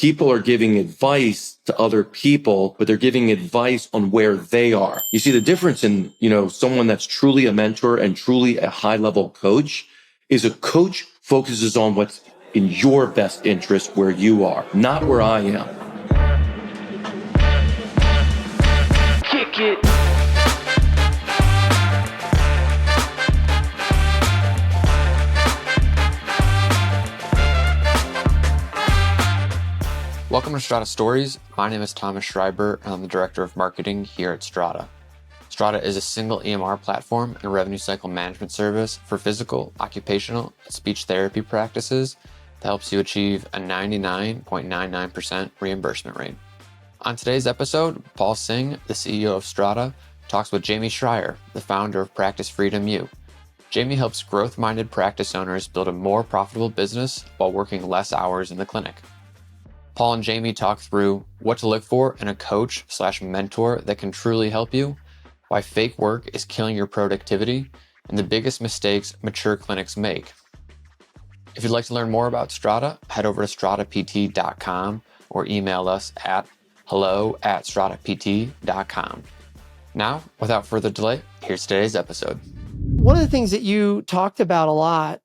People are giving advice to other people, but they're giving advice on where they are. You see the difference in, someone that's truly a mentor and truly a high level coach is a coach focuses on what's in your best interest where you are, not where I am. Kick it. Welcome to Strata Stories. My name is Jamey Schrier, and I'm the Director of Marketing here at Strata. Strata is a single EMR platform and revenue cycle management service for physical, occupational, and speech therapy practices that helps you achieve a 99.99% reimbursement rate. On today's episode, Paul Singh, the CEO of Strata, talks with Jamey Schrier, the founder of Practice Freedom U. Jamey helps growth-minded practice owners build a more profitable business while working less hours in the clinic. Paul and Jamey talk through what to look for in a coach/mentor that can truly help you, why fake work is killing your productivity, and the biggest mistakes mature clinics make. If you'd like to learn more about Strata, head over to stratapt.com or email us at hello@stratapt.com. Now, without further delay, here's today's episode. One of the things that you talked about a lot,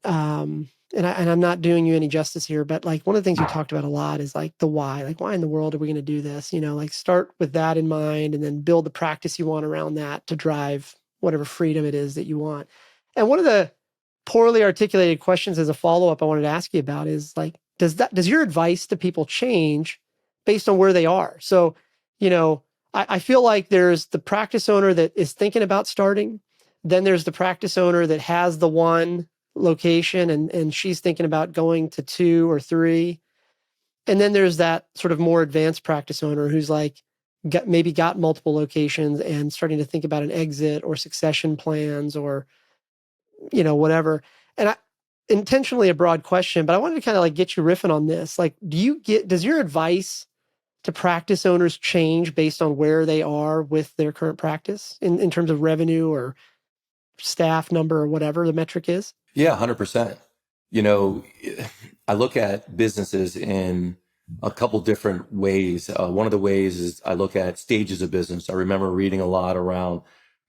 and I'm not doing you any justice here, but like one of the things you talked about a lot is like the why. Like, why in the world are we going to do this? Like start with that in mind and then build the practice you want around that to drive whatever freedom it is that you want. And one of the poorly articulated questions as a follow-up I wanted to ask you about is like, does your advice to people change based on where they are? So, I feel like there's the practice owner that is thinking about starting. Then there's the practice owner that has the one location and she's thinking about going to 2 or 3. And then there's that sort of more advanced practice owner who's like got multiple locations and starting to think about an exit or succession plans or, whatever. And intentionally a broad question, but I wanted to kind of like get you riffing on this. Like, does your advice to practice owners change based on where they are with their current practice in terms of revenue or staff number or whatever the metric is? Yeah, 100%. I look at businesses in a couple different ways. One of the ways is I look at stages of business. I remember reading a lot around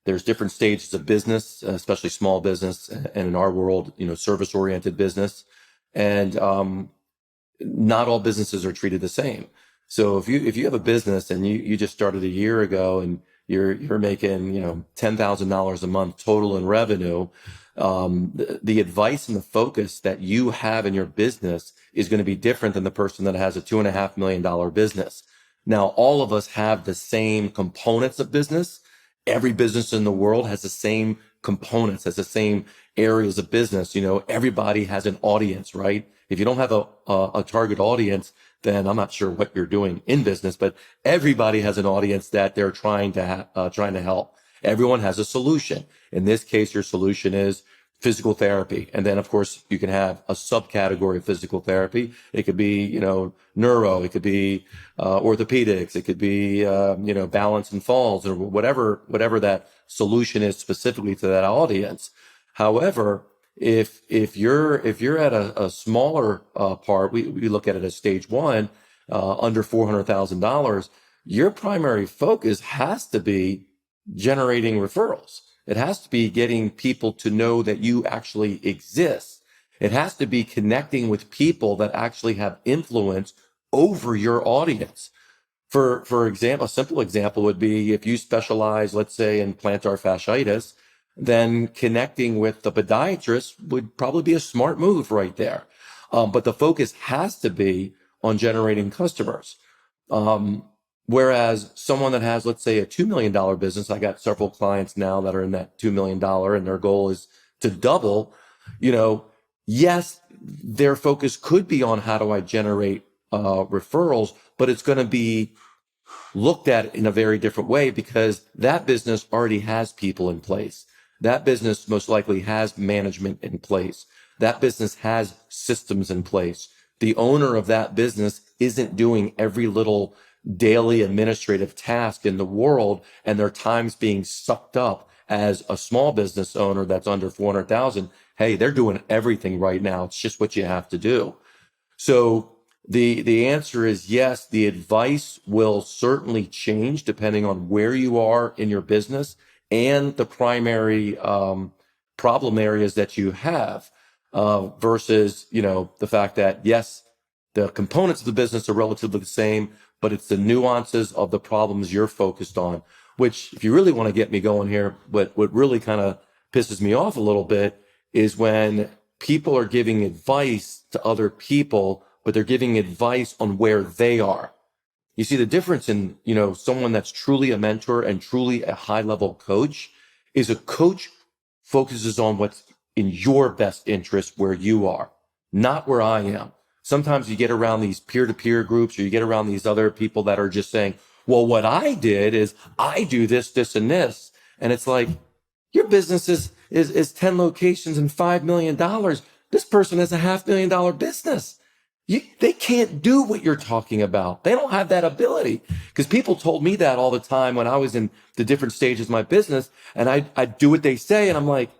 there's different stages of business, especially small business, and in our world, service-oriented business. And not all businesses are treated the same. So if you have a business and you just started a year ago and you're making, $10,000 a month total in revenue, the advice and the focus that you have in your business is going to be different than the person that has a $2.5 million business. Now, all of us have the same components of business. Every business in the world has the same components, has the same areas of business. Everybody has an audience, right? If you don't have a target audience, then I'm not sure what you're doing in business, but everybody has an audience that they're trying to help. Everyone has a solution. In this case, your solution is physical therapy. And then of course you can have a subcategory of physical therapy. It could be, neuro, it could be, orthopedics, it could be, balance and falls or whatever that solution is specifically to that audience. However, if you're at a smaller part, we look at it as stage 1, under $400,000, your primary focus has to be generating referrals. It has to be getting people to know that you actually exist. It has to be connecting with people that actually have influence over your audience. For example, a simple example would be if you specialize, let's say, in plantar fasciitis, then connecting with the podiatrist would probably be a smart move right there. But the focus has to be on generating customers. Whereas someone that has, let's say, a $2 million business, I got several clients now that are in that $2 million and their goal is to double, yes, their focus could be on how do I generate referrals, but it's going to be looked at in a very different way because that business already has people in place. That business most likely has management in place. That business has systems in place. The owner of that business isn't doing every little daily administrative task in the world, and their time's being sucked up as a small business owner that's under 400,000. Hey, they're doing everything right now. It's just what you have to do. So The answer is yes. The advice will certainly change depending on where you are in your business and the primary problem areas that you have, versus the fact that yes, the components of the business are relatively the same, but it's the nuances of the problems you're focused on. Which, if you really want to get me going here, what really kind of pisses me off a little bit is when people are giving advice to other people, but they're giving advice on where they are. You see the difference in, someone that's truly a mentor and truly a high level coach is a coach focuses on what's in your best interest where you are, not where I am. Sometimes you get around these peer-to-peer groups or you get around these other people that are just saying, well, what I did is I do this, this, and this. And it's like, your business is 10 locations and $5 million. This person has a $500,000 business. They can't do what you're talking about. They don't have that ability. Because people told me that all the time when I was in the different stages of my business, and I do what they say, and I'm like,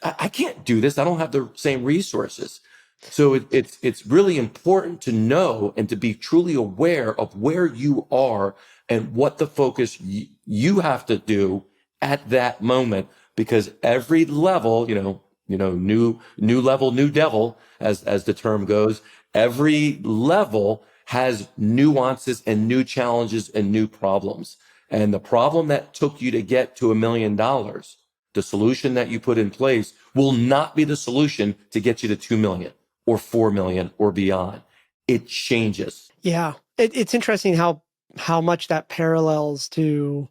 I can't do this. I don't have the same resources. So it's really important to know and to be truly aware of where you are and what the focus you have to do at that moment, because every level, new level, new devil, as the term goes, every level has nuances and new challenges and new problems. And the problem that took you to get to $1 million, the solution that you put in place will not be the solution to get you to 2 million or 4 million or beyond. It changes. Yeah. It's interesting how much that parallels to,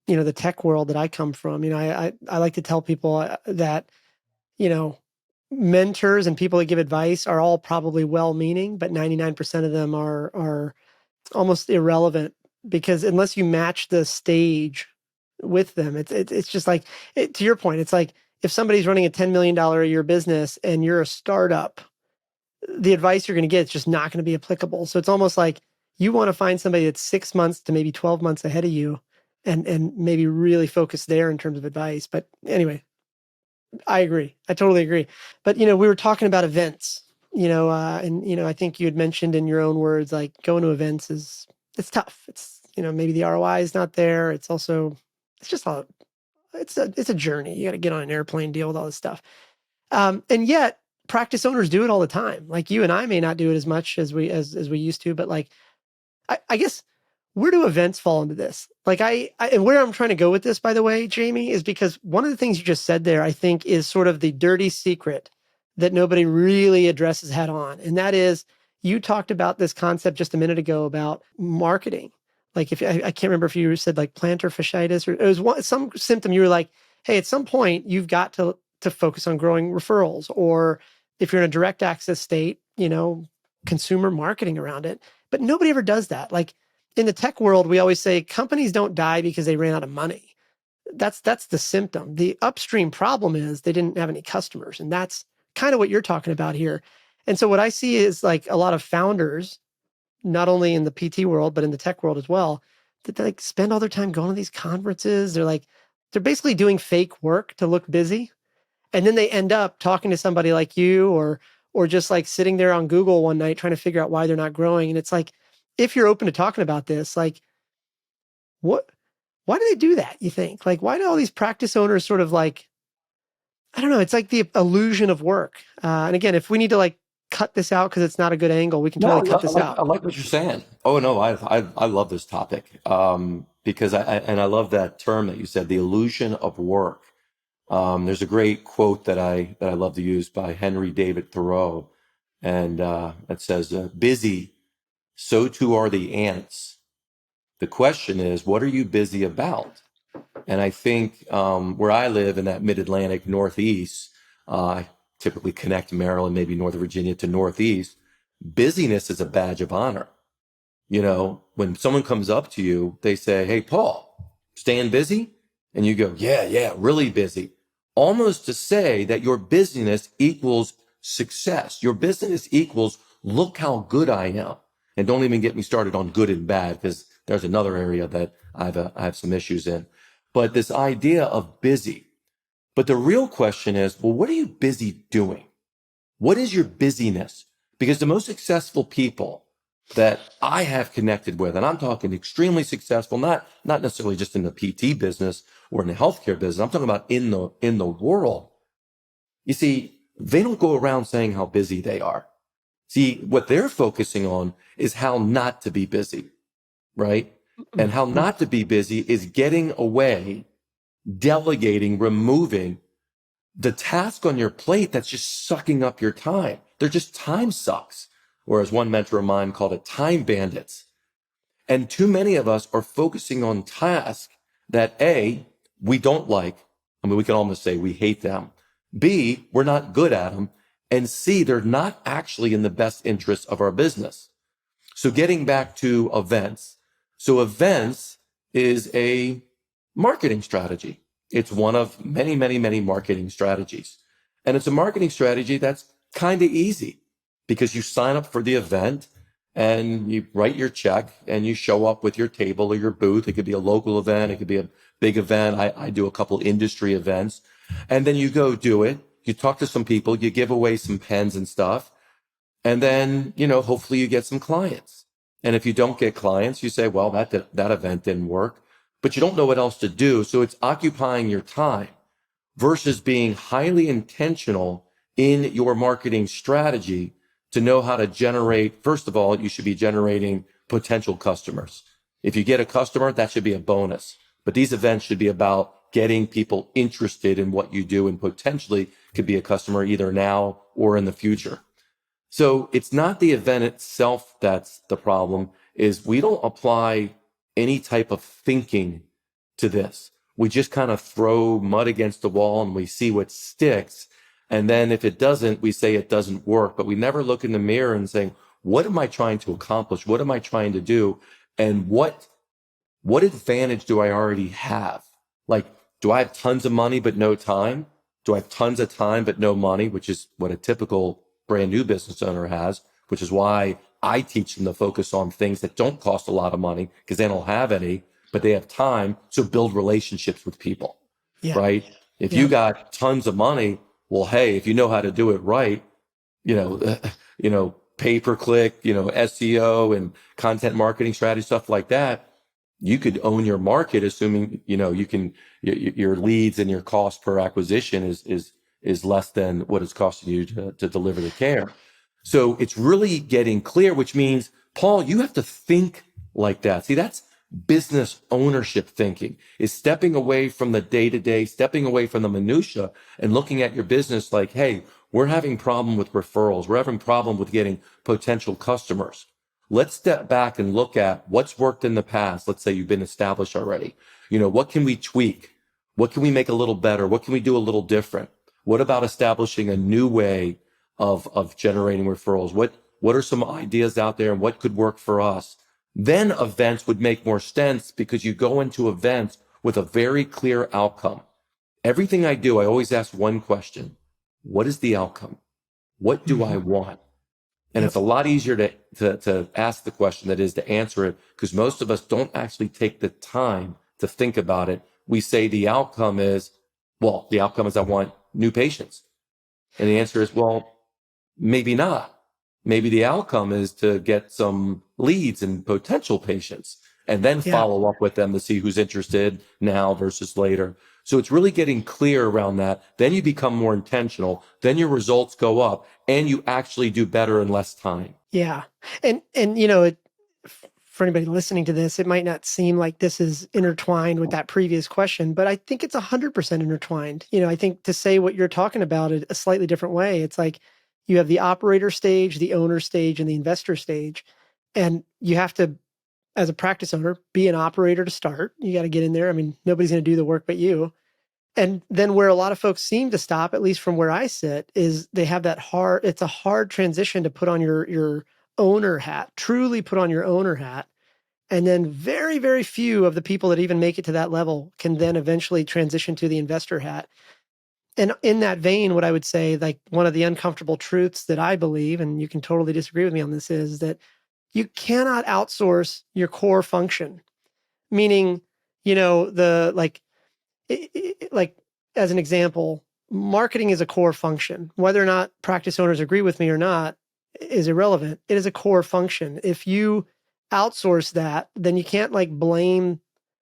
the tech world that I come from. I like to tell people that, mentors and people that give advice are all probably well-meaning, but 99% of them are almost irrelevant, because unless you match the stage with them, it's just like, to your point, it's like if somebody's running a $10 million a year business and you're a startup, the advice you're going to get is just not going to be applicable. So it's almost like you want to find somebody that's 6 months to maybe 12 months ahead of you, and maybe really focus there in terms of advice. But anyway, I agree. I totally agree. But, we were talking about events, and, I think you had mentioned in your own words, like going to events it's tough. It's, maybe the ROI is not there. It's also, it's a journey. You got to get on an airplane, deal with all this stuff. And yet practice owners do it all the time. Like you and I may not do it as much as we used to, but like, I guess, where do events fall into this? Like and where I'm trying to go with this, by the way, Jamey, is because one of the things you just said there, I think, is sort of the dirty secret that nobody really addresses head on. And that is, you talked about this concept just a minute ago about marketing. Like if I can't remember if you said like plantar fasciitis, or it was some symptom, you were like, hey, at some point you've got to focus on growing referrals, or if you're in a direct access state, consumer marketing around it. But nobody ever does that. Like in the tech world, we always say companies don't die because they ran out of money. That's the symptom. The upstream problem is they didn't have any customers. And that's kind of what you're talking about here. And so what I see is like a lot of founders, not only in the PT world, but in the tech world as well, that they like spend all their time going to these conferences. They're basically doing fake work to look busy. And then they end up talking to somebody like you, or just like sitting there on Google one night trying to figure out why they're not growing. And it's like, if you're open to talking about this, like why do they do that? You think, like, why do all these practice owners sort of like, I don't know, it's like the illusion of work. And again, if we need to like cut this out because it's not a good angle, we can No, totally cut this out. I like what you're saying. Oh no, I love this topic, because I love that term that you said, the illusion of work. There's a great quote that I love to use by Henry David Thoreau, and it says, "Busy, so too are the ants. The question is, what are you busy about?" And I think where I live in that mid-Atlantic Northeast, I typically connect Maryland, maybe Northern Virginia to Northeast. Busyness is a badge of honor. When someone comes up to you, they say, "Hey, Paul, staying busy?" And you go, yeah, really busy. Almost to say that your busyness equals success. Your business equals, look how good I am. And don't even get me started on good and bad, because there's another area that I have some issues in. But this idea of busy. But the real question is, well, what are you busy doing? What is your busyness? Because the most successful people that I have connected with, and I'm talking extremely successful, not necessarily just in the PT business or in the healthcare business. I'm talking about in the world. You see, they don't go around saying how busy they are. See, what they're focusing on is how not to be busy, right? And how not to be busy is getting away, delegating, removing the task on your plate that's just sucking up your time. They're just time sucks. Or as one mentor of mine called it, time bandits. And too many of us are focusing on tasks that A, we don't like. I mean, we can almost say we hate them. B, we're not good at them. And C, they're not actually in the best interest of our business. So getting back to events. So events is a marketing strategy. It's one of many, many, many marketing strategies. And it's a marketing strategy that's kind of easy because you sign up for the event and you write your check and you show up with your table or your booth. It could be a local event. It could be a big event. I do a couple industry events, and then you go do it. You talk to some people, you give away some pens and stuff. And then, hopefully you get some clients. And if you don't get clients, you say, well, that event didn't work, but you don't know what else to do. So it's occupying your time versus being highly intentional in your marketing strategy to know how to generate. First of all, you should be generating potential customers. If you get a customer, that should be a bonus. But these events should be about getting people interested in what you do and potentially could be a customer either now or in the future. So it's not the event itself that's the problem, is we don't apply any type of thinking to this. We just kind of throw mud against the wall and we see what sticks. And then if it doesn't, we say it doesn't work, but we never look in the mirror and saying, what am I trying to accomplish? What am I trying to do? And what advantage do I already have? Like, do I have tons of money but no time? Do I have tons of time but no money, which is what a typical brand new business owner has, which is why I teach them to focus on things that don't cost a lot of money because they don't have any, but they have time. So build relationships with people, Yeah. right? If you Yeah. got tons of money, well, hey, if you know how to do it right, you know, pay per click, SEO and content marketing strategy, stuff like that, you could own your market, assuming, you can, your leads and your cost per acquisition is less than what it's costing you to deliver the care. So it's really getting clear, which means, Paul, you have to think like that. See, that's business ownership thinking, is stepping away from the day to day, stepping away from the minutia and looking at your business like, hey, we're having problem with referrals. We're having problem with getting potential customers. Let's step back and look at what's worked in the past. Let's say you've been established already. What can we tweak? What can we make a little better? What can we do a little different? What about establishing a new way of generating referrals? What are some ideas out there and what could work for us? Then events would make more sense because you go into events with a very clear outcome. Everything I do, I always ask one question. What is the outcome? What do I want? And Yep. it's a lot easier to ask the question than it is to answer it because most of us don't actually take the time to think about it. We say the outcome is, I want new patients. And the answer is, well, maybe not. Maybe the outcome is to get some leads and potential patients and then Yeah. follow up with them to see who's interested now versus later. So it's really getting clear around that. Then you become more intentional. Then your results go up and you actually do better in less time. Yeah. And for anybody listening to this, it might not seem like this is intertwined with that previous question, but I think it's 100% intertwined. I think to say what you're talking about it a slightly different way, it's like you have the operator stage, the owner stage, and the investor stage. And you have to, as a practice owner, be an operator to start. You got to get in there. I mean, nobody's going to do the work but you. And then where a lot of folks seem to stop, at least from where I sit, is they have it's a hard transition to put on your owner hat, truly put on your owner hat. And then very, very few of the people that even make it to that level can then eventually transition to the investor hat. And in that vein, what I would say, like one of the uncomfortable truths that I believe, and you can totally disagree with me on this, is that you cannot outsource your core function. Meaning, the like as an example, marketing is a core function. Whether or not practice owners agree with me or not, is irrelevant. It is a core function. If you outsource that, then you can't like blame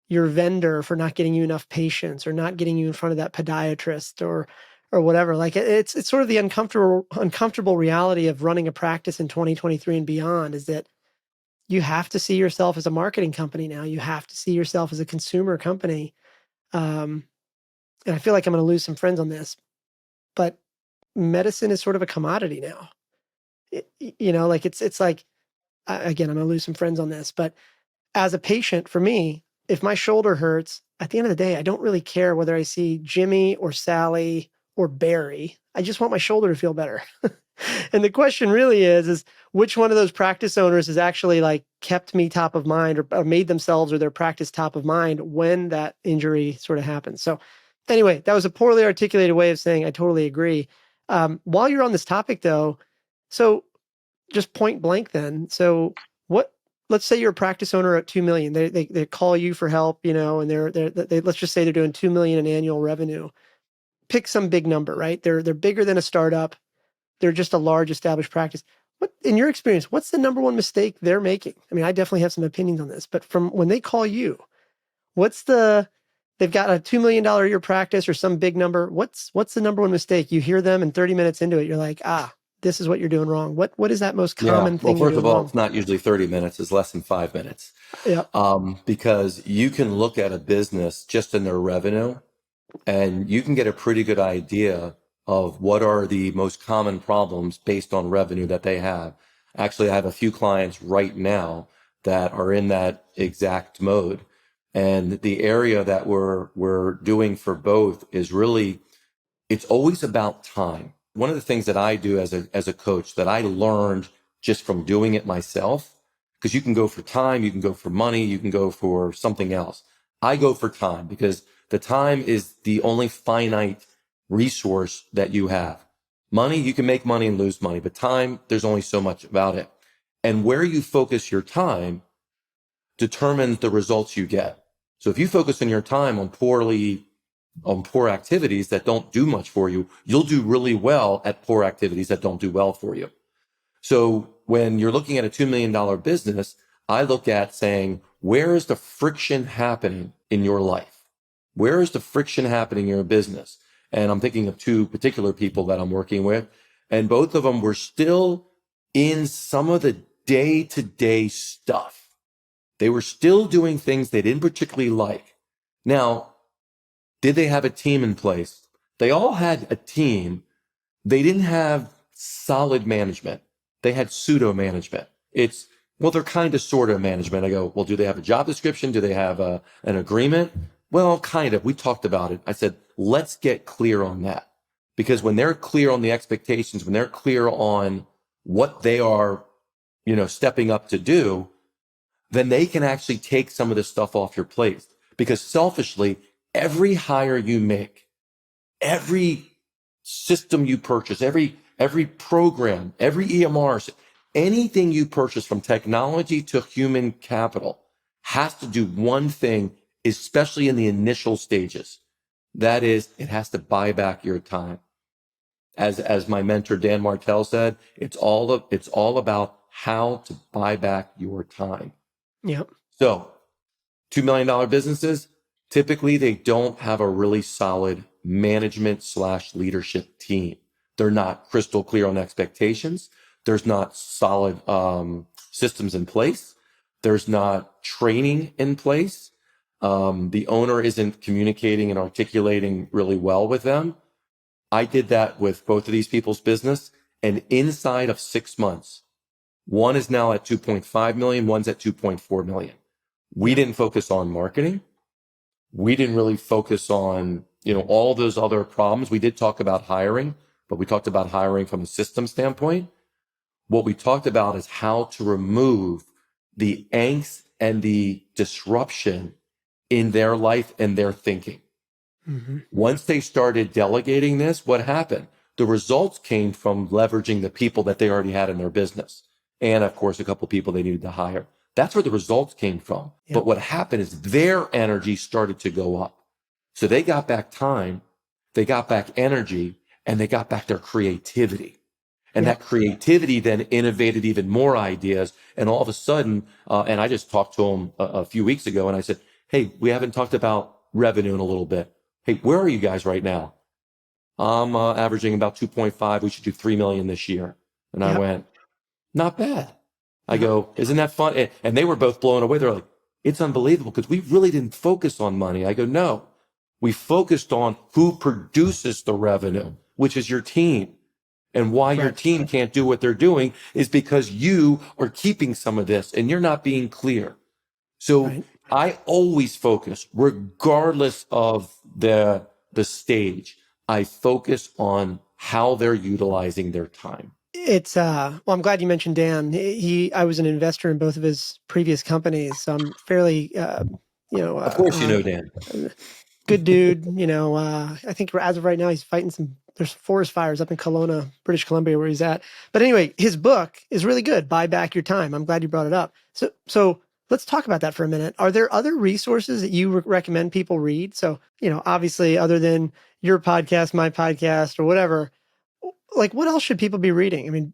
your vendor for not getting you enough patients or not getting you in front of that podiatrist or whatever. Like it's sort of the uncomfortable reality of running a practice in 2023 and beyond is that you have to see yourself as a marketing company now. You have to see yourself as a consumer company. And I feel like I'm going to lose some friends on this, but medicine is sort of a commodity now. Like it's like, again, I'm going to lose some friends on this, but as a patient, for me, if my shoulder hurts, at the end of the day, I don't really care whether I see Jimmy or Sally or Barry. I just want my shoulder to feel better. And the question really is which one of those practice owners has actually like kept me top of mind or made themselves or their practice top of mind when that injury sort of happens. So anyway, that was a poorly articulated way of saying I totally agree. While you're on this topic though, so just point blank then. So what, let's say you're a practice owner at 2 million. They call you for help, and they let's just say they're doing 2 million in annual revenue. Pick some big number, right? They're bigger than a startup. They're just a large established practice. What, in your experience, what's the number one mistake they're making? I mean, I definitely have some opinions on this, but from when they call you, they've got a $2 million a year practice or some big number. What's the number one mistake? You hear them and 30 minutes into it, you're like, this is what you're doing wrong. What is that most Yeah. common Well, thing you're first doing of all, wrong? it's not usually 30 minutes, it's less than 5 minutes. Yeah. Because you can look at a business just in their revenue and you can get a pretty good idea of what are the most common problems based on revenue that they have. Actually, I have a few clients right now that are in that exact mode. And the area that we're doing for both is really, it's always about time. One of the things that I do as a coach that I learned just from doing it myself, because you can go for time, you can go for money, you can go for something else. I go for time because the time is the only finite resource that you have. Money, you can make money and lose money, but time, there's only so much about it. And where you focus your time determines the results you get. So if you focus on your time on poor activities that don't do much for you, you'll do really well at poor activities that don't do well for you. So when you're looking at a $2 million business, I look at saying, where is the friction happening in your life? Where is the friction happening in your business? And I'm thinking of two particular people that I'm working with, and both of them were still in some of the day-to-day stuff. They were still doing things they didn't particularly like. Now, did they have a team in place? They all had a team. They didn't have solid management. They had pseudo management. They're kind of sort of management. I go, well, do they have a job description? Do they have an agreement? Well, kind of. We talked about it. I said, let's get clear on that. Because when they're clear on the expectations, when they're clear on what they are, stepping up to do, then they can actually take some of this stuff off your plate. Because selfishly, every hire you make, every system you purchase, every program, every EMR, anything you purchase from technology to human capital has to do one thing, especially in the initial stages. That is, it has to buy back your time. As my mentor Dan Martell said, it's all about how to buy back your time. Yep. So $2 million businesses, typically they don't have a really solid management/leadership team. They're not crystal clear on expectations. There's not solid systems in place. There's not training in place. The owner isn't communicating and articulating really well with them. I did that with both of these people's business, and inside of 6 months, one is now at 2.5 million, one's at 2.4 million. We didn't focus on marketing. We didn't really focus on, all those other problems. We did talk about hiring, but we talked about hiring from a system standpoint. What we talked about is how to remove the angst and the disruption in their life and their thinking. Mm-hmm. Once they started delegating this, what happened? The results came from leveraging the people that they already had in their business. And of course, a couple of people they needed to hire. That's where the results came from. Yep. But what happened is their energy started to go up. So they got back time, they got back energy, and they got back their creativity. And Yep. that creativity then innovated even more ideas. And all of a sudden, and I just talked to him a few weeks ago and I said, hey, we haven't talked about revenue in a little bit. Hey, where are you guys right now? I'm averaging about 2.5. We should do 3 million this year. And I Yep. went, not bad. I Yep. go, isn't that fun? And they were both blown away. They're like, it's unbelievable because we really didn't focus on money. I go, no, we focused on who produces the revenue, which is your team. And why your Right. team can't do what they're doing is because you are keeping some of this and you're not being clear. So Right. I always focus, regardless of the stage, I focus on how they're utilizing their time. It's well, I'm glad you mentioned Dan. I was an investor in both of his previous companies, so I'm fairly you know Of course, you know, Dan. good dude. I think as of right now, he's fighting there's forest fires up in Kelowna, British Columbia, where he's at. But anyway, his book is really good. Buy Back Your Time. I'm glad you brought it up. So let's talk about that for a minute. Are there other resources that you recommend people read? So, obviously, other than your podcast, my podcast, or whatever, like what else should people be reading? I mean,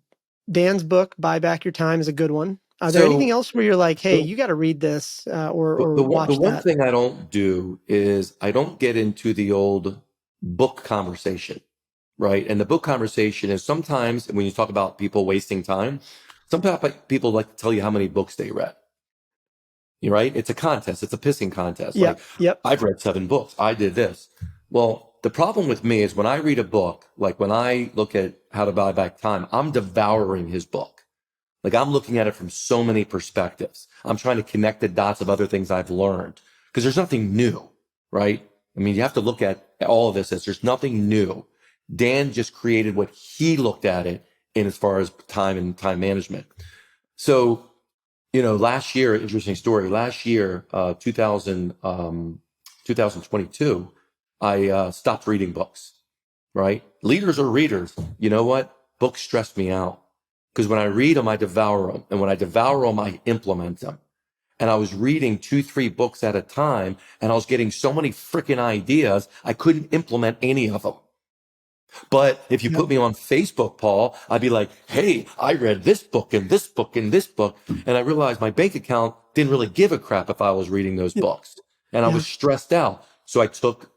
Dan's book, Buy Back Your Time, is a good one. Are there anything So else where you're like, hey, the, you got to read this the, or the, one, the watch one that? thing I don't do is I don't get into the old book conversation, right? And the book conversation is sometimes when you talk about people wasting time, sometimes people like to tell you how many books they read. You're right. It's a contest. It's a pissing contest. Like Yep. Yep. I've read 7 books. I did this. Well, the problem with me is when I read a book, like when I look at How to Buy Back Time, I'm devouring his book. Like I'm looking at it from so many perspectives. I'm trying to connect the dots of other things I've learned because there's nothing new, right? I mean, you have to look at all of this as there's nothing new. Dan just created what he looked at it in as far as time and time management. So last year, interesting story. Last year, 2022, I stopped reading books, right? Leaders are readers. You know what? Books stress me out because when I read them, I devour them. And when I devour them, I implement them. And I was reading 2, 3 books at a time, and I was getting so many freaking ideas, I couldn't implement any of them. But if you Yep. put me on Facebook, Paul, I'd be like, hey, I read this book and this book and this book. And I realized my bank account didn't really give a crap if I was reading those Yep. books. And I Yeah. was stressed out. So I took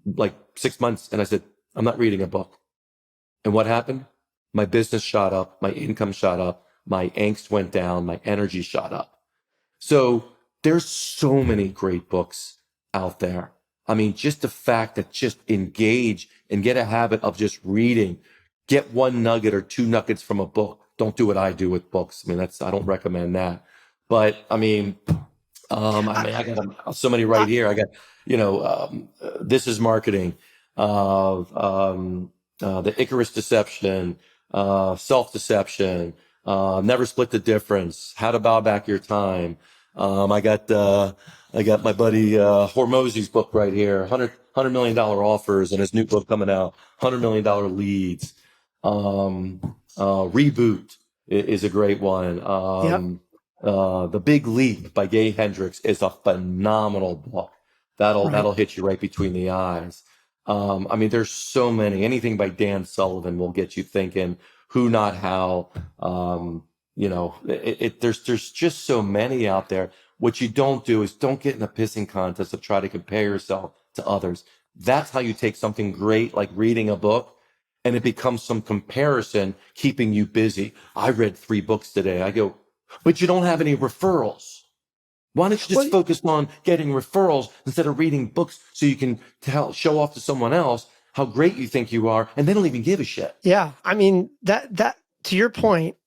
like 6 months and I said, I'm not reading a book. And what happened? My business shot up. My income shot up. My angst went down. My energy shot up. So there's so many great books out there. I mean, just the fact that just engage and get a habit of just reading, get one nugget or 2 nuggets from a book. Don't do what I do with books. I mean, I don't recommend that. But I, I got so many I, right here. I got, This is Marketing, the Icarus Deception, Self-Deception, Never Split the Difference, How to Buy Back Your Time. I got my buddy Hormozy's book right here, $100 million offers, and his new book coming out, $100 million leads. Reboot is a great one. yep. The Big Leap by Gay Hendricks is a phenomenal book. Right. That'll hit you right between the eyes. I mean, there's so many. Anything by Dan Sullivan will get you thinking. Who, not how. There's just so many out there. What you don't do is don't get in a pissing contest of try to compare yourself to others. That's how you take something great like reading a book and it becomes some comparison keeping you busy. I read 3 books today. I go, but you don't have any referrals. Why don't you just Well, focus on getting referrals instead of reading books so you can show off to someone else how great you think you are and they don't even give a shit. yeah. I mean, that to your point,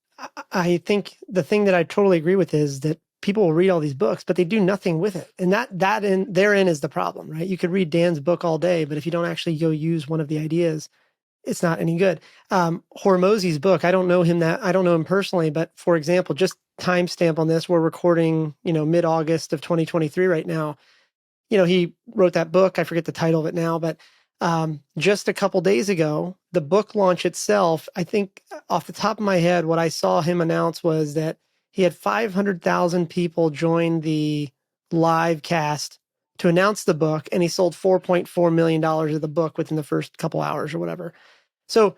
I think the thing that I totally agree with is that people will read all these books, but they do nothing with it. And therein is the problem, right? You could read Dan's book all day, but if you don't actually go use one of the ideas, it's not any good. Hormozy's book, I don't know him personally, but for example, just timestamp on this, we're recording, mid-August of 2023 right now. He wrote that book. I forget the title of it now, but just a couple days ago, the book launch itself, I think off the top of my head, what I saw him announce was that he had 500,000 people join the live cast to announce the book, and he sold $4.4 million of the book within the first couple hours or whatever. So,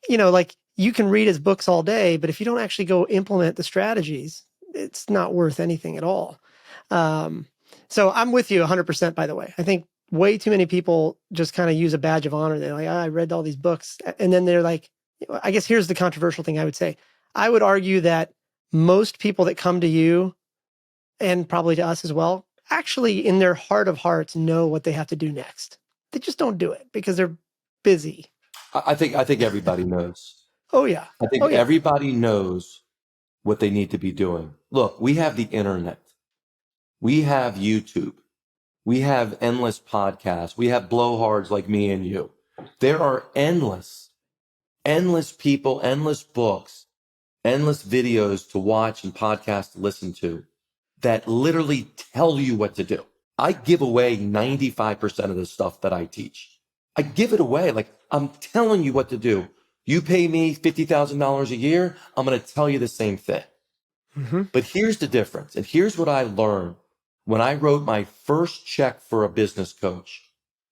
like you can read his books all day, but if you don't actually go implement the strategies, it's not worth anything at all. So I'm with you 100%, by the way. I think way too many people just kind of use a badge of honor. They're like, I read all these books. And then they're like, I guess here's the controversial thing I would say. I would argue that most people that come to you, and probably to us as well, actually in their heart of hearts know what they have to do next. They just don't do it because they're busy. I think everybody knows. Oh yeah. I think Oh yeah. everybody knows what they need to be doing. Look, we have the internet. We have YouTube. We have endless podcasts. We have blowhards like me and you. There are endless people, endless books, endless videos to watch and podcasts to listen to that literally tell you what to do. I give away 95% of the stuff that I teach. I give it away. Like, I'm telling you what to do. You pay me $50,000 a year, I'm going to tell you the same thing. Mm-hmm. But here's the difference. And here's what I learned when I wrote my first check for a business coach.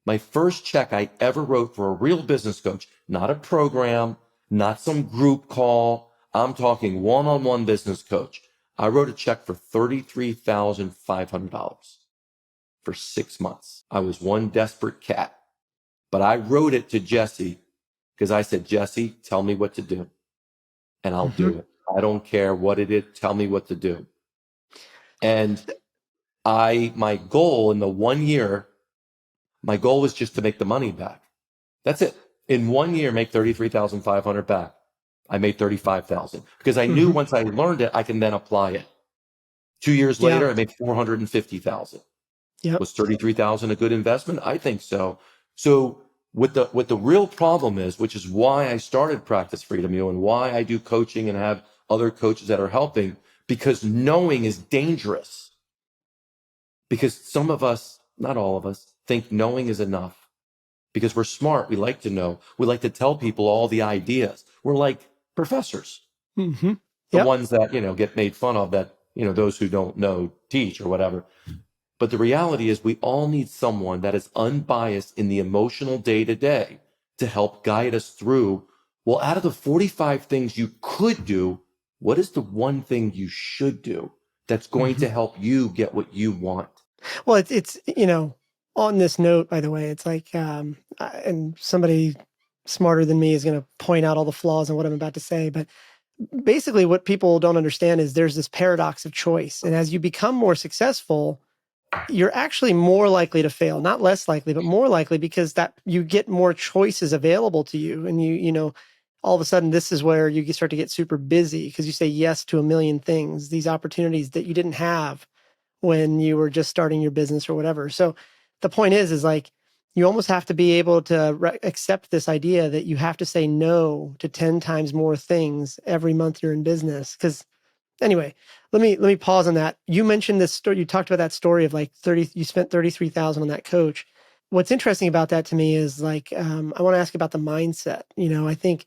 My first check I ever wrote for a real business coach, not a program, not some group call. I'm talking one-on-one business coach. I wrote a check for $33,500 for 6 months. I was one desperate cat, but I wrote it to Jesse because I said, Jesse, tell me what to do and I'll do it. I don't care what it is. Tell me what to do. And my goal in the 1 year, my goal was just to make the money back. That's it. In 1 year, make 33,500 back. I made 35,000 because I knew once I learned it, I can then apply it. 2 years later, I made 450,000. Yep. Was 33,000 a good investment? I think so. So what the real problem is, which is why I started Practice Freedom U and why I do coaching and have other coaches that are helping, because knowing is dangerous. Because some of us, not all of us, think knowing is enough. Because we're smart. We like to know. We like to tell people all the ideas. We're like professors. Mm-hmm. The Yep. ones that, get made fun of, that, those who don't know teach or whatever. But the reality is we all need someone that is unbiased in the emotional day to day to help guide us through. Well, out of the 45 things you could do, what is the one thing you should do that's going to help you get what you want? Well, it's on this note, by the way, it's like, and somebody smarter than me is going to point out all the flaws in what I'm about to say, but basically what people don't understand is there's this paradox of choice. And as you become more successful, you're actually more likely to fail, not less likely, but more likely, because that you get more choices available to you. And all of a sudden, this is where you start to get super busy because you say yes to a million things, these opportunities that you didn't have when you were just starting your business or whatever. So the point is like, you almost have to be able to accept this idea that you have to say no to 10 times more things every month you're in business. Because anyway, let me pause on that. You mentioned this story. You talked about that story of like 30, you spent 33,000 on that coach. What's interesting about that to me is like, I want to ask about the mindset. I think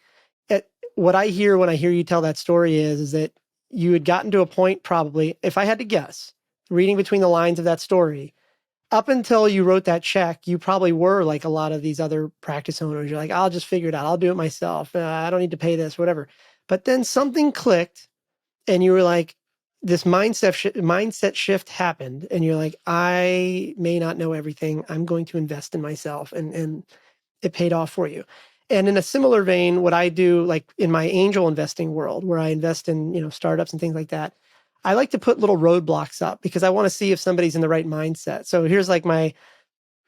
what I hear when I hear you tell that story is that you had gotten to a point, probably, if I had to guess, reading between the lines of that story, up until you wrote that check, you probably were like a lot of these other practice owners. You're like, I'll just figure it out. I'll do it myself. I don't need to pay this, whatever. But then something clicked and you were like, this mindset shift happened. And you're like, I may not know everything. I'm going to invest in myself. And it paid off for you. And in a similar vein, what I do, like in my angel investing world, where I invest in, startups and things like that, I like to put little roadblocks up because I want to see if somebody's in the right mindset. So here's like my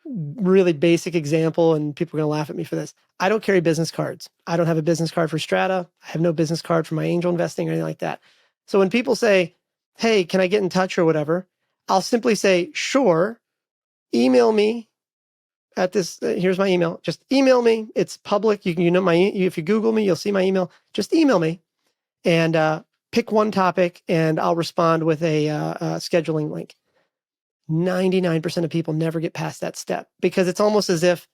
really basic example, and people are going to laugh at me for this. I don't carry business cards. I don't have a business card for Strata. I have no business card for my angel investing or anything like that. So when people say, hey, can I get in touch or whatever, I'll simply say, sure, email me at this. Here's my email. Just email me. It's public. You can, if you Google me, you'll see my email. Just email me and pick one topic and I'll respond with a scheduling link. 99% of people never get past that step because it's almost as if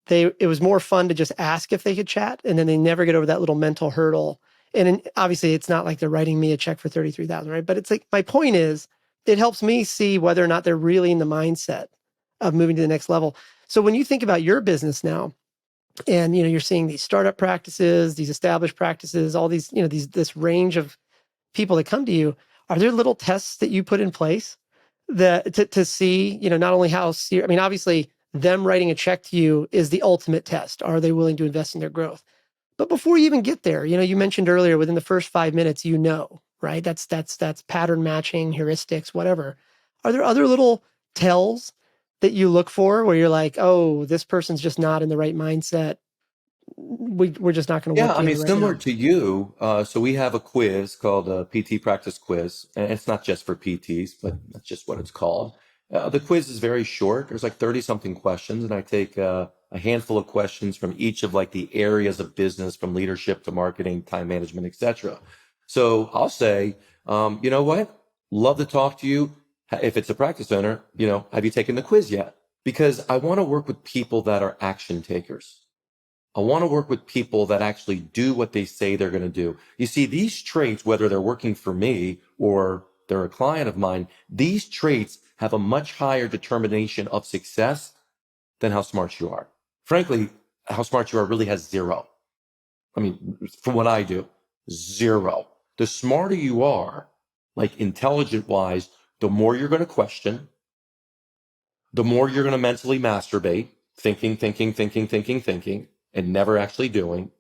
it was more fun to just ask if they could chat, and then they never get over that little mental hurdle. And obviously it's not like they're writing me a check for 33,000, right? But it's like, my point is, it helps me see whether or not they're really in the mindset of moving to the next level. So when you think about your business now, And, you're seeing these startup practices, these established practices, all these, this range of people that come to you. Are there little tests that you put in place that to see, not only how I mean, obviously them writing a check to you is the ultimate test. Are they willing to invest in their growth? But before you even get there, you mentioned earlier within the first 5 minutes, right? That's pattern matching, heuristics, whatever. Are there other little tells that you look for where you're like, oh, this person's just not in the right mindset? We're just not going to Yeah, work I mean, together right similar now. to you. So we have a quiz called a PT practice quiz, and it's not just for PTs, but that's just what it's called. The quiz is very short. There's like 30 something questions, and I take a handful of questions from each of like the areas of business, from leadership to marketing, time management, etc. So I'll say, you know what? Love to talk to you. If it's a practice owner, have you taken the quiz yet? Because I want to work with people that are action takers. I want to work with people that actually do what they say they're going to do. You see, these traits, whether they're working for me or they're a client of mine, these traits have a much higher determination of success than how smart you are. Frankly, how smart you are really has zero. I mean, from what I do, zero. The smarter you are, like intelligent wise, the more you're going to question, the more you're going to mentally masturbate, thinking, and never actually doing.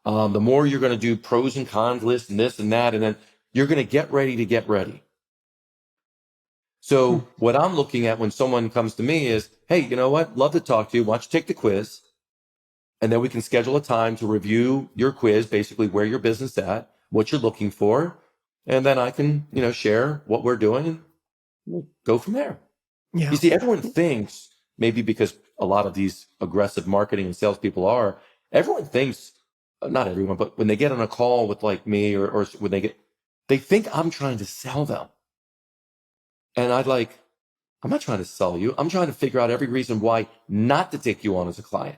The more you're going to do pros and cons lists and this and that, and then you're going to get ready to get ready. Hmm. So what I'm looking at when someone comes to me is, hey, you know what? Love to talk to you. Why don't you take the quiz? And then we can schedule a time to review your quiz, basically where your business at, what you're looking for. And then I can, share what we're doing and we'll go from there. You Yeah. see, everyone thinks, maybe because a lot of these aggressive marketing and salespeople are, everyone thinks, not everyone, but when they get on a call with like me or when they think I'm trying to sell them. And I'm not trying to sell you. I'm trying to figure out every reason why not to take you on as a client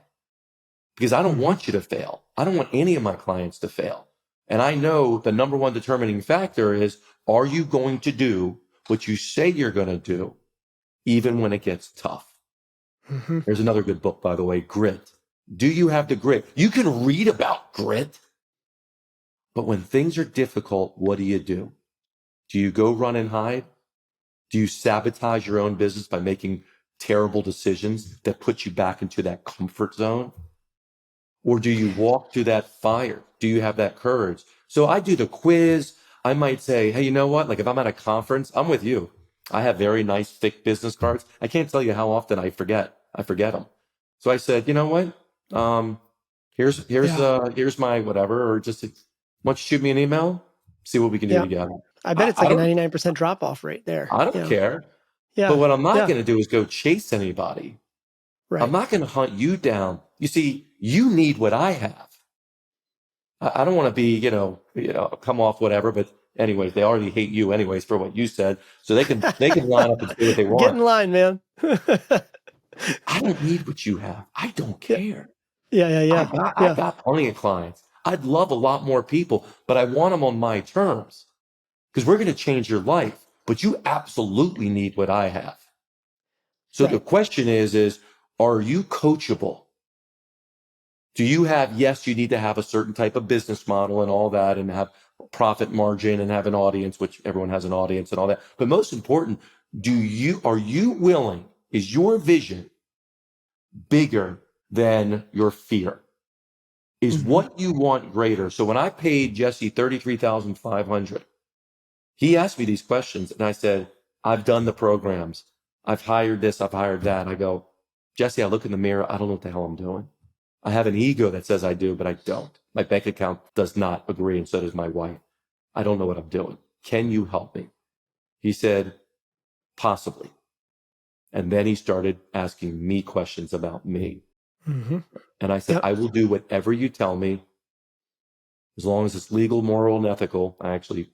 because I don't Mm-hmm. want you to fail. I don't want any of my clients to fail. And I know the number one determining factor is, are you going to do what you say you're going to do, even when it gets tough? Mm-hmm. There's another good book, by the way, Grit. Do you have the grit? You can read about grit, but when things are difficult, what do? Do you go run and hide? Do you sabotage your own business by making terrible decisions that put you back into that comfort zone? Or do you walk through that fire? Do you have that courage? So I do the quiz. I might say, hey, you know what? Like if I'm at a conference, I'm with you. I have very nice, thick business cards. I can't tell you how often I forget. I forget them. So I said, you know what? Um, Yeah. here's my whatever, or just why don't you shoot me an email? See what we can do Yeah. together. I bet I, it's I like a don't 99% drop off rate there. I don't care. But Yeah. what I'm not Yeah. going to do is go chase anybody. I'm Right. not going to hunt you down. You see, you need what I have. I don't want to be, come off whatever, but anyways, they already hate you anyways for what you said. So they can line up and say what they Get in want. line, man. I don't need what you have. I don't Yeah. care. Yeah. Yeah. I Yeah. got, I Yeah. got plenty of clients. I'd love a lot more people, but I want them on my terms because we're going to change your life. But you absolutely need what I have. So the Right. question is, are you coachable? Do you have, yes, you need to have a certain type of business model and all that and have profit margin and have an audience, which everyone has an audience and all that. But most important, are you willing, is your vision bigger than your fear? Is Mm-hmm. what you want greater? So when I paid Jesse 33,500, he asked me these questions and I said, I've done the programs. I've hired this, I've hired that. I go, Jesse, I look in the mirror. I don't know what the hell I'm doing. I have an ego that says I do, but I don't. My bank account does not agree, and so does my wife. I don't know what I'm doing. Can you help me? He said, possibly. And then he started asking me questions about me. Mm-hmm. And I said, Yep. I will do whatever you tell me as long as it's legal, moral, and ethical. Actually,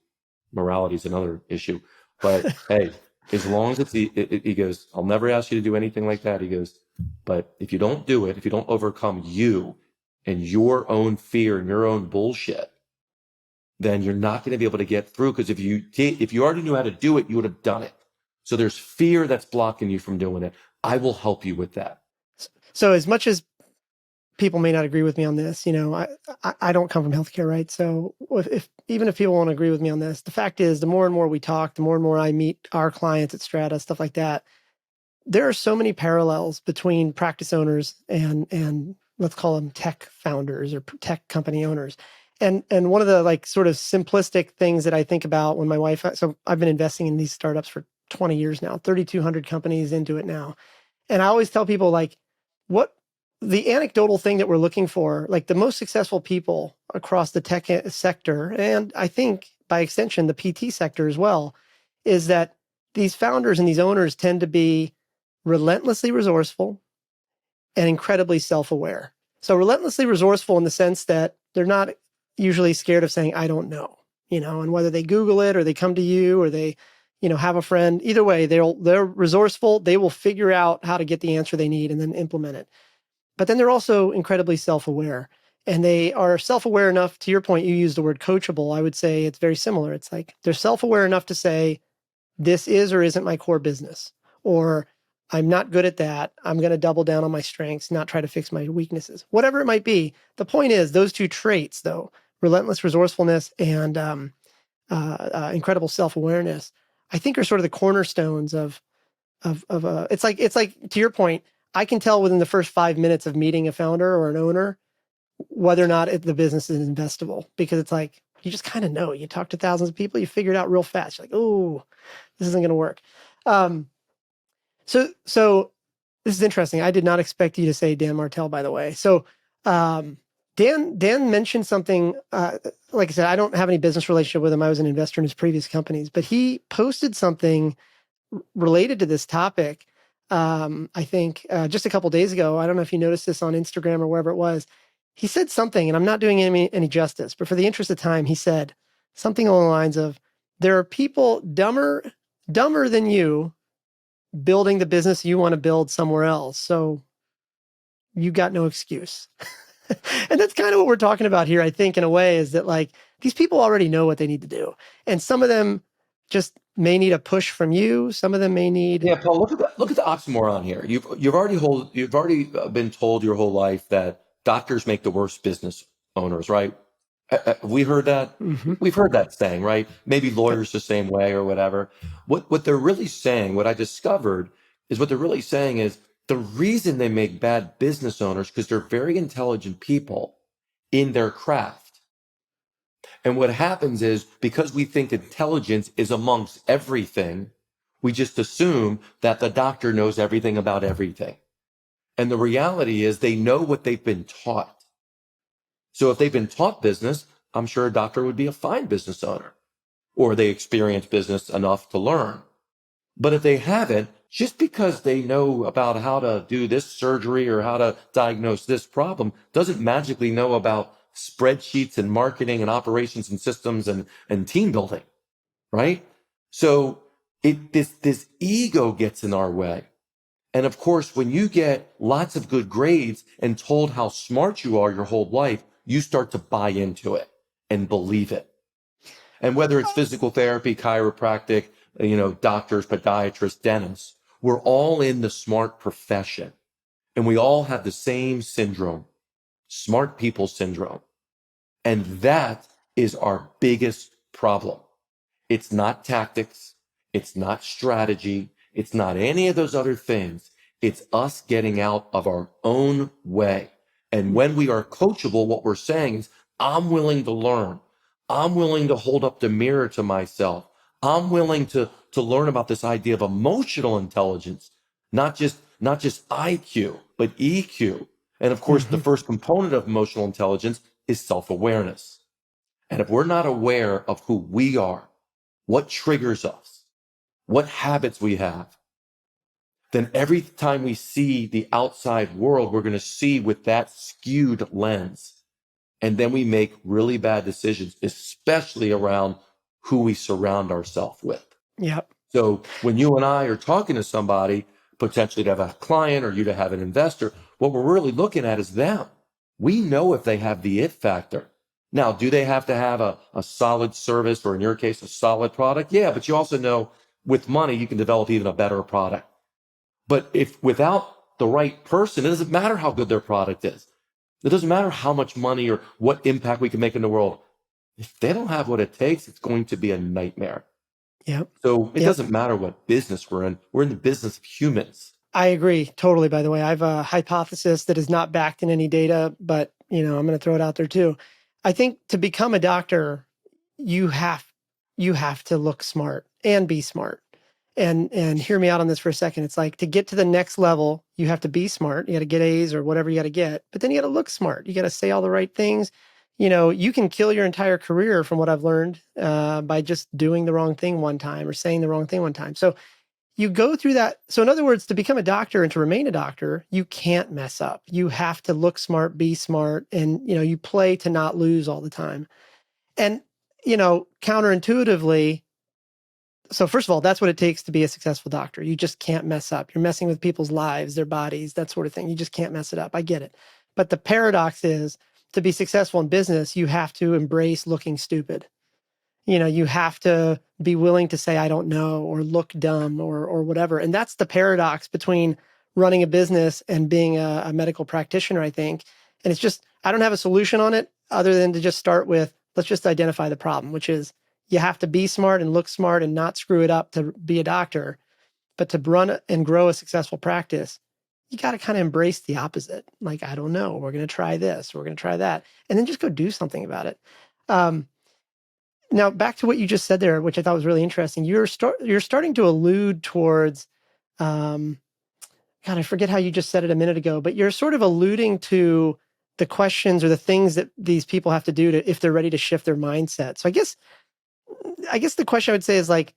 morality is another issue. But hey, as long as he goes, I'll never ask you to do anything like that. He goes, but if you don't do it, if you don't overcome you and your own fear and your own bullshit, then you're not going to be able to get through. Because if you already knew how to do it, you would have done it. So there's fear that's blocking you from doing it. I will help you with that. So as much as people may not agree with me on this. I don't come from healthcare, right? So even if people won't agree with me on this, the fact is, the more and more we talk, the more and more I meet our clients at Strata, stuff like that, there are so many parallels between practice owners and let's call them tech founders or tech company owners. And one of the like sort of simplistic things that I think about when my wife, so I've been investing in these startups for 20 years now, 3,200 companies into it now. And I always tell people like what the anecdotal thing that we're looking for, like the most successful people across the tech sector, and I think by extension, the PT sector as well, is that these founders and these owners tend to be relentlessly resourceful and incredibly self-aware. So relentlessly resourceful in the sense that they're not usually scared of saying, I don't know, and whether they Google it or they come to you or they, have a friend, either way, they're resourceful. They will figure out how to get the answer they need and then implement it. But then they're also incredibly self-aware, and they are self-aware enough, to your point, you used the word coachable. I would say it's very similar. It's like they're self-aware enough to say, this is or isn't my core business, or I'm not good at that. I'm going to double down on my strengths, not try to fix my weaknesses, whatever it might be. The point is, those two traits, though, relentless resourcefulness and incredible self-awareness, I think are sort of the cornerstones of it's like to your point, I can tell within the first 5 minutes of meeting a founder or an owner whether or not the business is investable, because it's like you just kind of know. You talk to thousands of people, you figure it out real fast. You're like, oh, this isn't going to work. Um, so this is interesting. I did not expect you to say Dan Martell, by the way. So Dan mentioned something. Like I said, I don't have any business relationship with him. I was an investor in his previous companies, but he posted something related to this topic. I think just a couple days ago. I don't know if you noticed this on Instagram or wherever it was. He said something, and I'm not doing any justice, but for the interest of time, he said something along the lines of, "There are people dumber than you building the business you want to build somewhere else. So you got no excuse." And that's kind of what we're talking about here, I think, in a way, is that like these people already know what they need to do. And some of them just may need a push from you. Some of them may need. Yeah, Paul, look at the oxymoron here. You've already been told your whole life that doctors make the worst business owners, right? We heard that. Mhm. We've heard that saying, right? Maybe Yep. lawyers the same way or whatever. What they're really saying, what I discovered is what they're really saying is the reason they make bad business owners because they're very intelligent people in their craft. And what happens is because we think intelligence is amongst everything, we just assume that the doctor knows everything about everything. And the reality is they know what they've been taught. So if they've been taught business, I'm sure a doctor would be a fine business owner, or they experience business enough to learn. But if they haven't, just because they know about how to do this surgery or how to diagnose this problem doesn't magically know about spreadsheets and marketing and operations and systems and team building, right? So this ego gets in our way. And of course, when you get lots of good grades and told how smart you are your whole life, you start to buy into it and believe it. And whether it's physical therapy, chiropractic, doctors, podiatrists, dentists, we're all in the smart profession. And we all have the same syndrome, smart people syndrome. And that is our biggest problem. It's not tactics. It's not strategy. It's not any of those other things. It's us getting out of our own way. And when we are coachable, what we're saying is, I'm willing to learn. I'm willing to hold up the mirror to myself. I'm willing to learn about this idea of emotional intelligence, not just IQ, but EQ. And of course, the Mhm. first component of emotional intelligence is self-awareness. And if we're not aware of who we are, what triggers us, what habits we have, then every time we see the outside world, we're going to see with that skewed lens. And then we make really bad decisions, especially around who we surround ourselves with. Yep. So when you and I are talking to somebody, potentially to have a client or you to have an investor, what we're really looking at is them. We know if they have the it factor. Now, do they have to have a solid service, or in your case, a solid product? Yeah, but you also know with money, you can develop even a better product. But if without the right person, it doesn't matter how good their product is. It doesn't matter how much money or what impact we can make in the world. If they don't have what it takes, it's going to be a nightmare. Yep. So it Yep. doesn't matter what business we're in. We're in the business of humans. I agree totally. By the way, I have a hypothesis that is not backed in any data, but I'm going to throw it out there too. I think to become a doctor, you have to look smart and be smart. And hear me out on this for a second. It's like to get to the next level, you have to be smart. You got to get A's or whatever you got to get, but then you got to look smart. You got to say all the right things. You can kill your entire career from what I've learned by just doing the wrong thing one time or saying the wrong thing one time. So you go through that. So in other words, to become a doctor and to remain a doctor, you can't mess up. You have to look smart, be smart, and you play to not lose all the time. And counterintuitively, so first of all, that's what it takes to be a successful doctor. You just can't mess up. You're messing with people's lives, their bodies, that sort of thing. You just can't mess it up. I get it. But the paradox is to be successful in business, you have to embrace looking stupid. You have to be willing to say, I don't know, or look dumb or whatever. And that's the paradox between running a business and being a medical practitioner, I think. And it's just, I don't have a solution on it other than to just start with, let's just identify the problem, which is you have to be smart and look smart and not screw it up to be a doctor. But to run and grow a successful practice, you got to kind of embrace the opposite. Like, I don't know, we're going to try this, we're going to try that, and then just go do something about it. Now, back to what you just said there, which I thought was really interesting. You're starting to allude towards, God, I forget how you just said it a minute ago, but you're sort of alluding to the questions or the things that these people have to do to if they're ready to shift their mindset. So I guess the question I would say is like,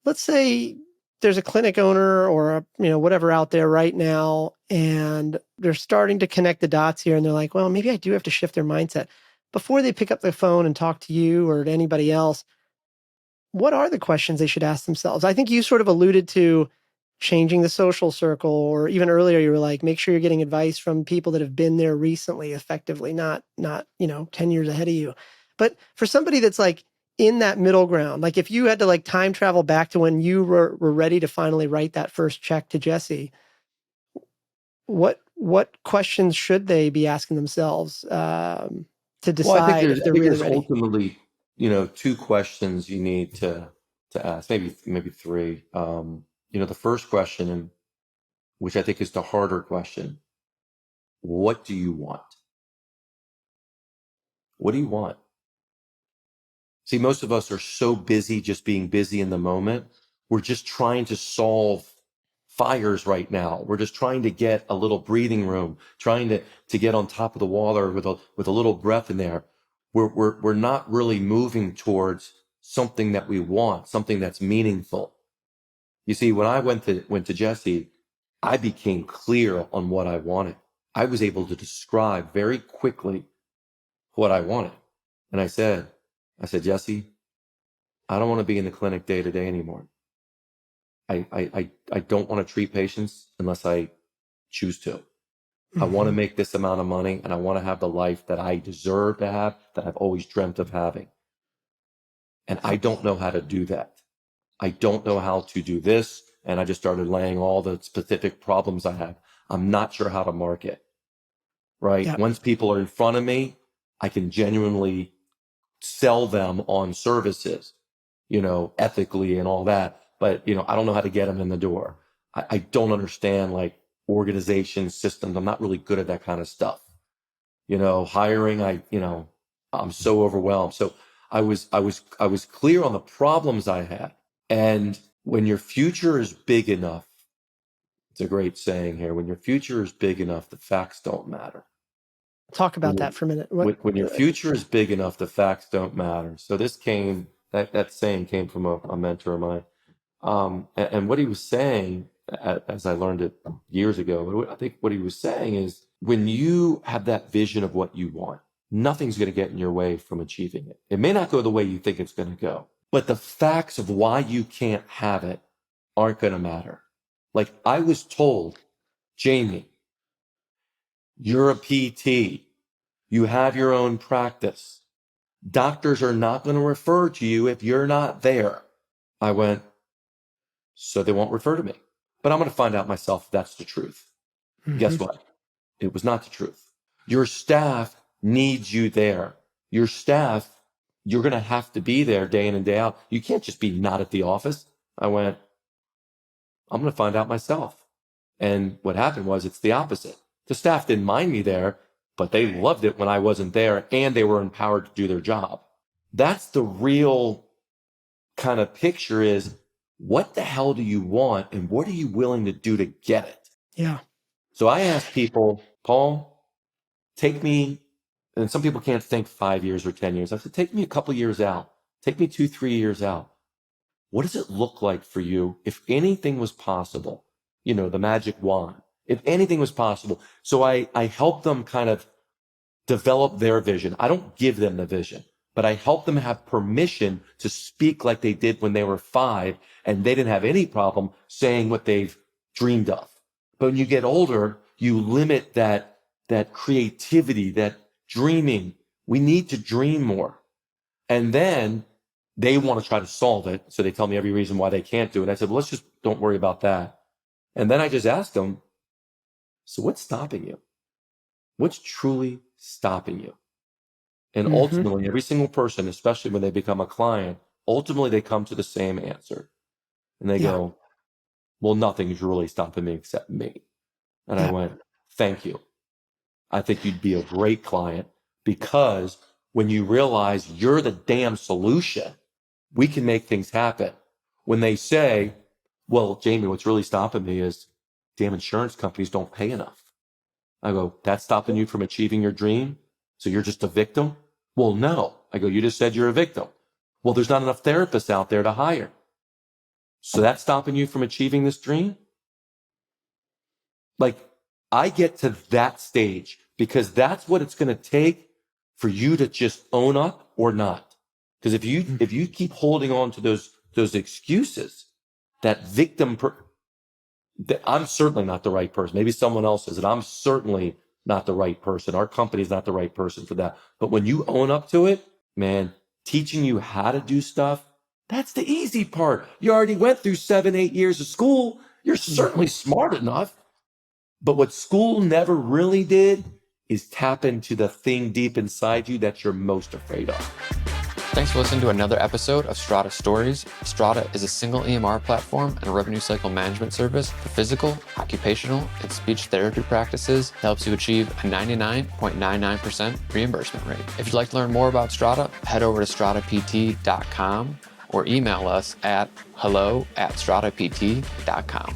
let's say there's a clinic owner or whatever out there right now, and they're starting to connect the dots here, and they're like, well, maybe I do have to shift their mindset. Before they pick up the phone and talk to you or to anybody else, what are the questions they should ask themselves? I think you sort of alluded to changing the social circle, or even earlier you were like, make sure you're getting advice from people that have been there recently, effectively, not 10 years ahead of you. But for somebody that's like in that middle ground, like if you had to like time travel back to when you were ready to finally write that first check to Jesse, what questions should they be asking themselves to Well, decide if I they're think really there's ready? ultimately, two questions you need to ask, maybe three. The first question, and which I think is the harder question, what do you want? What do you want? See, most of us are so busy just being busy in the moment. We're just trying to solve fires right now. We're just trying to get a little breathing room, trying to get on top of the water with a little breath in there. We're not really moving towards something that we want, something that's meaningful. You see, when I went to Jesse, I became clear on what I wanted. I was able to describe very quickly what I wanted. And I said, Jesse, I don't want to be in the clinic day to day anymore. I don't want to treat patients unless I choose to. I want to Mm-hmm. make this amount of money and I want to have the life that I deserve to have, that I've always dreamt of having. And I Yep. don't know how to do that. I don't know how to do this. And I just started laying all the specific problems I have. I'm not sure how to market, right? Yep. Once people are in front of me, I can genuinely sell them on services, ethically and all that. But, I don't know how to get them in the door. I don't understand like organization systems. I'm not really good at that kind of stuff. Hiring, I'm so overwhelmed. So I was clear on the problems I had. And when your future is big enough, it's a great saying here, when your future is big enough, the facts don't matter. Talk about When, that for a minute. when your future is big enough, the facts don't matter. So that saying came from a mentor of mine. And what he was saying, as I learned it years ago, I think what he was saying is when you have that vision of what you want, nothing's going to get in your way from achieving it. It may not go the way you think it's going to go, but the facts of why you can't have it aren't going to matter. Like I was told, Jamey, you're a PT. You have your own practice. Doctors are not going to refer to you if you're not there. I went, so they won't refer to me. But I'm going to find out myself if that's the truth. Mm-hmm. Guess what? It was not the truth. Your staff needs you there. Your staff, you're going to have to be there day in and day out. You can't just be not at the office. I went, I'm going to find out myself. And what happened was it's the opposite. The staff didn't mind me there, but they loved it when I wasn't there, and they were empowered to do their job. That's the real kind of picture, is what the hell do you want and what are you willing to do to get it? Yeah. So I ask people, Paul, take me, and some people can't think 5 years or 10 years. I said, take me a couple years out. Take me 2-3 years out. What does it look like for you if anything was possible? You know, the magic wand, if anything was possible. So I help them kind of develop their vision. I don't give them the vision, but I help them have permission to speak like they did when they were 5, and they didn't have any problem saying what they've dreamed of. But when you get older, you limit that creativity, that dreaming. We need to dream more. And then they want to try to solve it. So they tell me every reason why they can't do it. I said, well, let's just don't worry about that. And then I just ask them, so what's stopping you? What's truly stopping you? And ultimately, every single person, especially when they become a client, ultimately they come to the same answer. And they go, well, nothing's really stopping me except me. And I went, thank you. I think you'd be a great client, because when you realize you're the damn solution, we can make things happen. When they say, well, Jamey, what's really stopping me is damn insurance companies don't pay enough. I go, that's stopping you from achieving your dream? So you're just a victim? Well, no. I go, you just said you're a victim. Well, there's not enough therapists out there to hire. So that's stopping you from achieving this dream? Like, I get to that stage because that's what it's going to take for you to just own up or not. Because if you keep holding on to those excuses, that victim, that I'm certainly not the right person. Maybe someone else is, and I'm certainly not the right person. Our company's not the right person for that. But when you own up to it, man, teaching you how to do stuff, that's the easy part. You already went through 7-8 years of school. You're certainly smart enough. But what school never really did is tap into the thing deep inside you that you're most afraid of. Thanks for listening to another episode of Strata Stories. Strata is a single EMR platform and revenue cycle management service for physical, occupational, and speech therapy practices that helps you achieve a 99.99% reimbursement rate. If you'd like to learn more about Strata, head over to stratapt.com or email us at hello@stratapt.com.